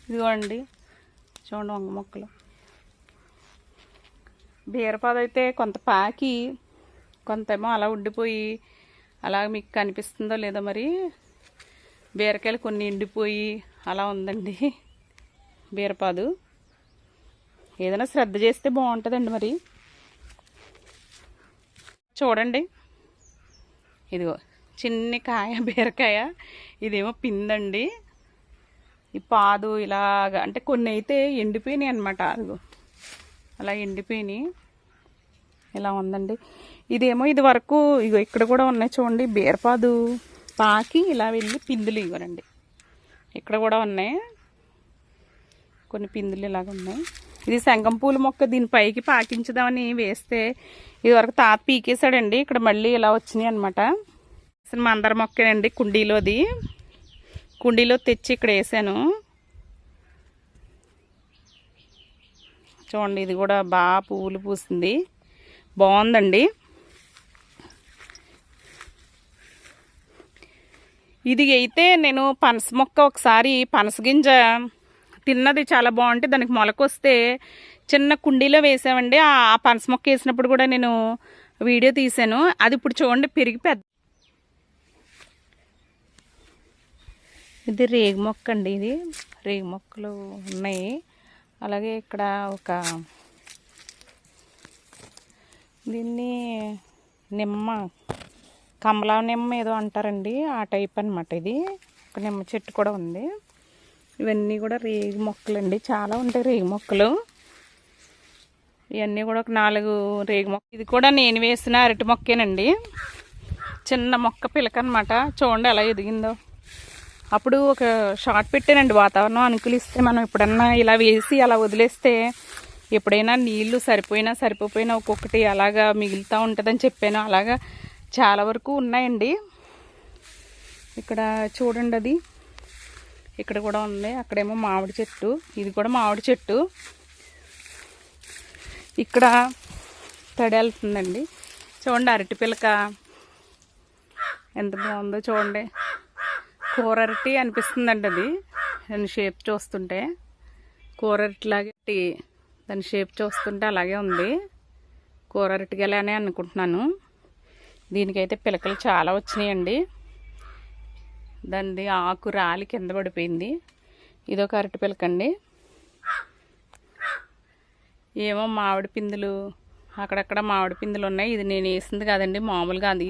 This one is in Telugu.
ఇదిగోండి చూడండి వంగ మొక్కలు. బీరపాదు అయితే కొంత పాకి కొంతేమో అలా ఉండిపోయి, అలా మీకు కనిపిస్తుందో లేదో మరి, బీరకాయలు కొన్ని ఎండిపోయి అలా ఉందండి బీరపాదు. ఏదైనా శ్రద్ధ చేస్తే బాగుంటుందండి. మరి చూడండి, ఇదిగో చిన్ని కాయ బీరకాయ, ఇదేమో పిందండి. ఈ పాదు ఇలాగా అంటే కొన్ని అయితే ఎండిపోయినాయి అనమాట. అదిగో అలా ఎండిపోయినాయి, ఇలా ఉందండి. ఇదేమో ఇది వరకు ఇగో ఇక్కడ కూడా ఉన్నాయి చూడండి, బీరపాదు పాకి ఇలా వెళ్ళి పిందులు ఇవ్వనండి. ఇక్కడ కూడా ఉన్నాయి కొన్ని పిందులు ఇలాగ ఉన్నాయి. ఇది శంఖం పూల మొక్క, దీని పైకి పాకించుదామని వేస్తే ఇది వరకు తాత పీకేశాడండి. ఇక్కడ మళ్ళీ ఇలా వచ్చినాయి అనమాట. అసలు మందార మొక్కేనండి, కుండీలో తెచ్చి ఇక్కడ వేసాను. చూడండి, ఇది కూడా బాగా పువ్వులు పూసింది, బాగుందండి. ఇది అయితే నేను పనస మొక్క ఒకసారి పనస గింజ తిన్నది చాలా బాగుంటే దానికి మొలకొస్తే చిన్న కుండీలో వేసామండి. ఆ పనస మొక్క వేసినప్పుడు కూడా నేను వీడియో తీసాను. అది ఇప్పుడు చూడండి పెరిగి పెద్ద. ఇది రేగు మొక్క అండి, ఇది రేగు మొక్కలు ఉన్నాయి. అలాగే ఇక్కడ ఒక దీన్ని నిమ్మ, కమలా నిమ్మ ఏదో అంటారండి, ఆ టైప్ అనమాట. ఇది ఒక నిమ్మ చెట్టు కూడా ఉంది. ఇవన్నీ కూడా రేగు మొక్కలండి, చాలా ఉంటాయి రేగు మొక్కలు. ఇవన్నీ కూడా ఒక 4 రేగు మొక్క. ఇది కూడా నేను వేసిన అరటి మొక్కేనండి, చిన్న మొక్క పిలక అనమాట. చూడండి ఎలా ఎదిగిందో. అప్పుడు ఒక షార్ట్ పెట్టానండి, వాతావరణం అనుకూలిస్తే మనం ఎప్పుడన్నా ఇలా వేసి అలా వదిలేస్తే ఎప్పుడైనా నీళ్లు సరిపోయినా ఒక్కొక్కటి అలాగా మిగులుతూ ఉంటుందని చెప్పాను. అలాగా చాలా వరకు ఉన్నాయండి. ఇక్కడ చూడండి, అది ఇక్కడ కూడా ఉంది. అక్కడేమో మామిడి చెట్టు, ఇది కూడా మామిడి చెట్టు. ఇక్కడ తడేలుతుందండి. చూడండి అరటి పిలక ఎంత బాగుందో చూడండి. కూర అరటి అనిపిస్తుందండి అది, దాని షేప్ చూస్తుంటే కూర అరటిలాగే, దాని షేప్ చూస్తుంటే అలాగే ఉంది. కూర అరటిగలనే అనుకుంటున్నాను. దీనికైతే పిలకలు చాలా వచ్చినాయండి. దానిది ఆకు రాలి కింద పడిపోయింది. ఇదొక అరటి పిలకండి. ఏమో మామిడి పిందులు, అక్కడక్కడ మామిడి పిందులు ఉన్నాయి. ఇది నేను వేసింది కాదండి, మామూలుగా అది